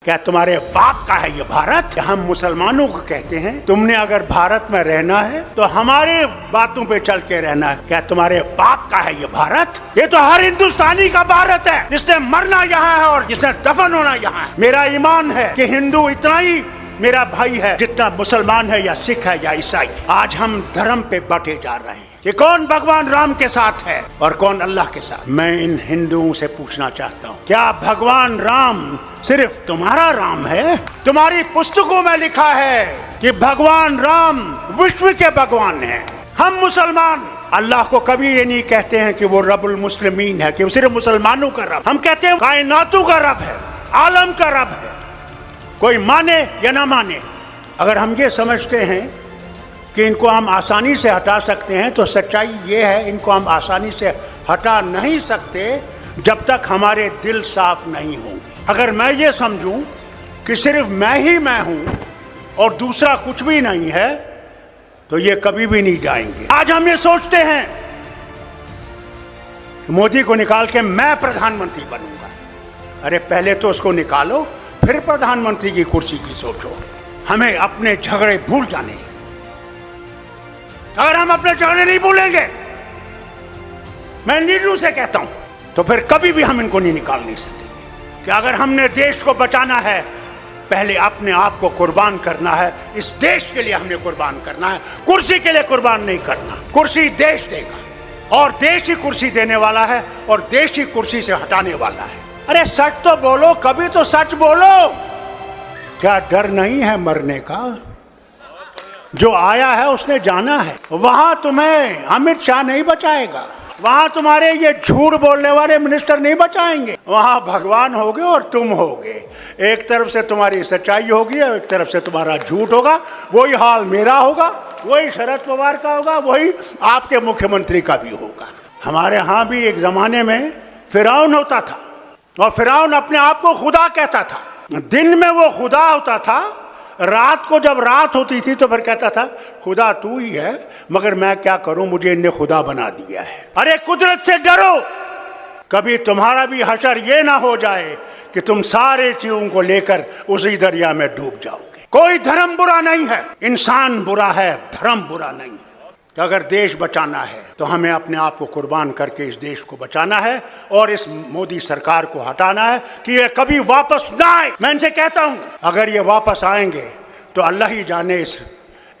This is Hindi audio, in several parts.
क्या तुम्हारे बाप का है ये भारत? हम मुसलमानों को कहते हैं तुमने अगर भारत में रहना है तो हमारे बातों पे चल के रहना है। क्या तुम्हारे बाप का है ये भारत? ये तो हर हिंदुस्तानी का भारत है, जिसने मरना यहाँ है और जिसने दफन होना यहाँ है। मेरा ईमान है कि हिंदू इतना ही मेरा भाई है जितना मुसलमान है या सिख है या ईसाई। आज हम धर्म पे बटे जा रहे हैं कि कौन भगवान राम के साथ है और कौन अल्लाह के साथ। मैं इन हिंदुओं से पूछना चाहता हूँ, क्या भगवान राम सिर्फ तुम्हारा राम है? तुम्हारी पुस्तकों में लिखा है कि भगवान राम विश्व के भगवान हैं। हम मुसलमान अल्लाह को कभी ये नहीं कहते हैं कि वो रब्बुल मुस्लिमीन है, कि वो सिर्फ मुसलमानों का रब। हम कहते हैं कायनातों का रब है, आलम का रब है, कोई माने या ना माने। अगर हम ये समझते हैं कि इनको हम आसानी से हटा सकते हैं तो सच्चाई ये है, इनको हम आसानी से हटा नहीं सकते जब तक हमारे दिल साफ नहीं होंगे। अगर मैं ये समझूं कि सिर्फ मैं ही मैं हूं और दूसरा कुछ भी नहीं है तो ये कभी भी नहीं जाएंगे। आज हम ये सोचते हैं कि मोदी को निकाल के मैं प्रधानमंत्री बनूंगा। अरे पहले तो उसको निकालो, फिर प्रधानमंत्री की कुर्सी की सोचो। हमें अपने झगड़े भूल जाने हैं। अगर हम अपने झगड़े नहीं भूलेंगे, मैं लीडरों से कहता हूं, तो फिर कभी भी हम इनको नहीं निकाल नहीं सकते। कि अगर हमने देश को बचाना है, पहले अपने आप को कुर्बान करना है। इस देश के लिए हमने कुर्बान करना है, कुर्सी के लिए कुर्बान नहीं करना। कुर्सी देश देगा और देश ही कुर्सी देने वाला है और देश ही कुर्सी से हटाने वाला है। अरे सच तो बोलो, कभी तो सच बोलो। क्या डर नहीं है मरने का? जो आया है उसने जाना है। वहां तुम्हें अमित शाह नहीं बचाएगा, वहां तुम्हारे ये झूठ बोलने वाले मिनिस्टर नहीं बचाएंगे। वहां भगवान होगे और तुम होगे। एक तरफ से तुम्हारी सच्चाई होगी और एक तरफ से तुम्हारा झूठ होगा। वही हाल मेरा होगा, वही शरद पवार का होगा, वही आपके मुख्यमंत्री का भी होगा। हमारे यहाँ भी एक जमाने में फिरौन होता था और फिरौन अपने आप को खुदा कहता था। दिन में वो खुदा होता था, रात को जब रात होती थी तो फिर कहता था खुदा तू ही है, मगर मैं क्या करूं, मुझे इनने खुदा बना दिया है। अरे कुदरत से डरो, कभी तुम्हारा भी हशर ये ना हो जाए कि तुम सारे चीजों को लेकर उसी दरिया में डूब जाओगे। कोई धर्म बुरा नहीं है, इंसान बुरा है, धर्म बुरा नहीं है। तो अगर देश बचाना है तो हमें अपने आप को कुर्बान करके इस देश को बचाना है और इस मोदी सरकार को हटाना है कि ये कभी वापस ना आए। मैं इनसे कहता हूं, अगर ये वापस आएंगे तो अल्लाह ही जाने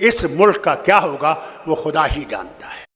इस मुल्क का क्या होगा, वो खुदा ही जानता है।